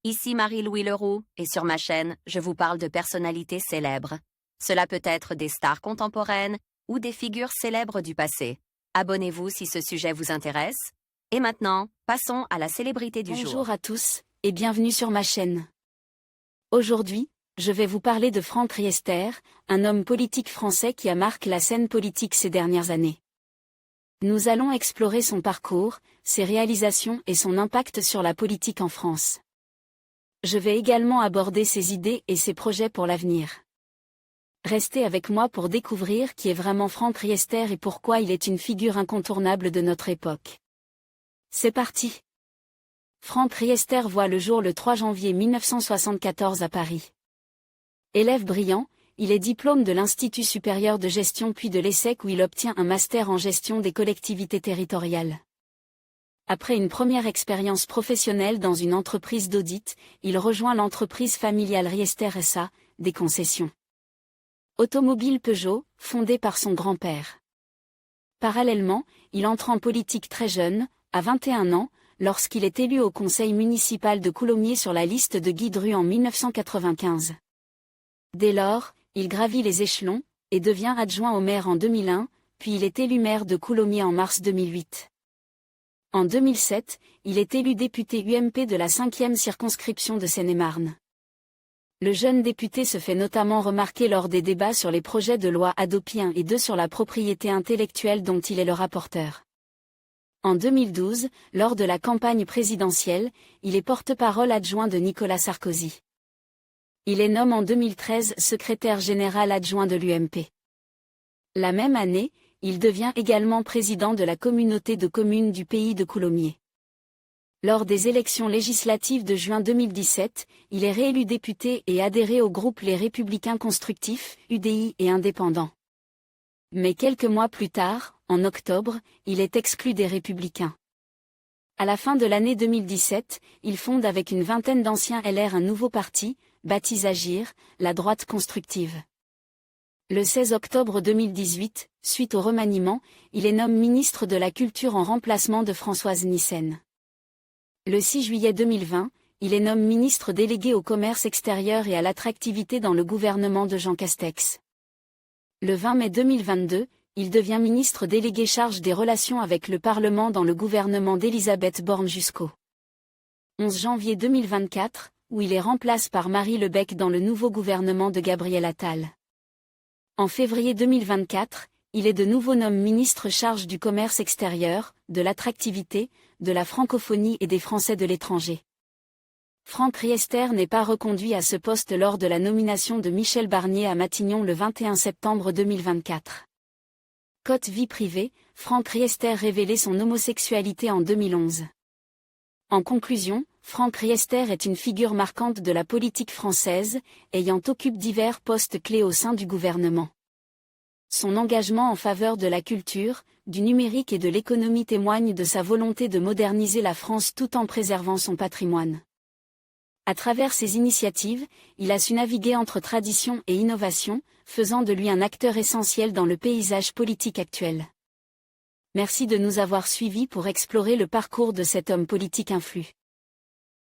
Ici Marie-Louis Leroux, et sur ma chaîne, je vous parle de personnalités célèbres. Cela peut être des stars contemporaines ou des figures célèbres du passé. Abonnez-vous si ce sujet vous intéresse. Et maintenant, passons à la célébrité du jour. Bonjour à tous, et bienvenue sur ma chaîne. Aujourd'hui, je vais vous parler de Franck Riester, un homme politique français qui a marqué la scène politique ces dernières années. Nous allons explorer son parcours, ses réalisations et son impact sur la politique en France. Je vais également aborder ses idées et ses projets pour l'avenir. Restez avec moi pour découvrir qui est vraiment Franck Riester et pourquoi il est une figure incontournable de notre époque. C'est parti! Franck Riester voit le jour le 3 janvier 1974 à Paris. Élève brillant, il est diplôme de l'Institut supérieur de gestion puis de l'ESSEC où il obtient un master en gestion des collectivités territoriales. Après une première expérience professionnelle dans une entreprise d'audit, il rejoint l'entreprise familiale Riester SA, des concessions automobile Peugeot, fondée par son grand-père. Parallèlement, il entre en politique très jeune, à 21 ans, lorsqu'il est élu au conseil municipal de Coulommiers sur la liste de Guy Dru en 1995. Dès lors, il gravit les échelons, et devient adjoint au maire en 2001, puis il est élu maire de Coulommiers en mars 2008. En 2007, il est élu député UMP de la 5e circonscription de Seine-et-Marne. Le jeune député se fait notamment remarquer lors des débats sur les projets de loi Hadopi 1 et 2 sur la propriété intellectuelle dont il est le rapporteur. En 2012, lors de la campagne présidentielle, il est porte-parole adjoint de Nicolas Sarkozy. Il est nommé en 2013 secrétaire général adjoint de l'UMP. La même année, il devient également président de la communauté de communes du pays de Coulommiers. Lors des élections législatives de juin 2017, il est réélu député et adhéré au groupe Les Républicains Constructifs, UDI et indépendants. Mais quelques mois plus tard, en octobre, il est exclu des Républicains. À la fin de l'année 2017, il fonde avec une vingtaine d'anciens LR un nouveau parti, baptisé Agir, la droite constructive. Le 16 octobre 2018, suite au remaniement, il est nommé ministre de la Culture en remplacement de Françoise Nyssen. Le 6 juillet 2020, il est nommé ministre délégué au commerce extérieur et à l'attractivité dans le gouvernement de Jean Castex. Le 20 mai 2022, il devient ministre délégué charge des relations avec le Parlement dans le gouvernement d'Elisabeth Borne jusqu'au 11 janvier 2024, où il est remplacé par Marie Lebec dans le nouveau gouvernement de Gabriel Attal. En février 2024, il est de nouveau nommé ministre charge du commerce extérieur, de l'attractivité, de la francophonie et des Français de l'étranger. Franck Riester n'est pas reconduit à ce poste lors de la nomination de Michel Barnier à Matignon le 21 septembre 2024. Côté vie privée, Franck Riester révélait son homosexualité en 2011. En conclusion, Franck Riester est une figure marquante de la politique française, ayant occupé divers postes clés au sein du gouvernement. Son engagement en faveur de la culture, du numérique et de l'économie témoigne de sa volonté de moderniser la France tout en préservant son patrimoine. À travers ses initiatives, il a su naviguer entre tradition et innovation, faisant de lui un acteur essentiel dans le paysage politique actuel. Merci de nous avoir suivis pour explorer le parcours de cet homme politique influent.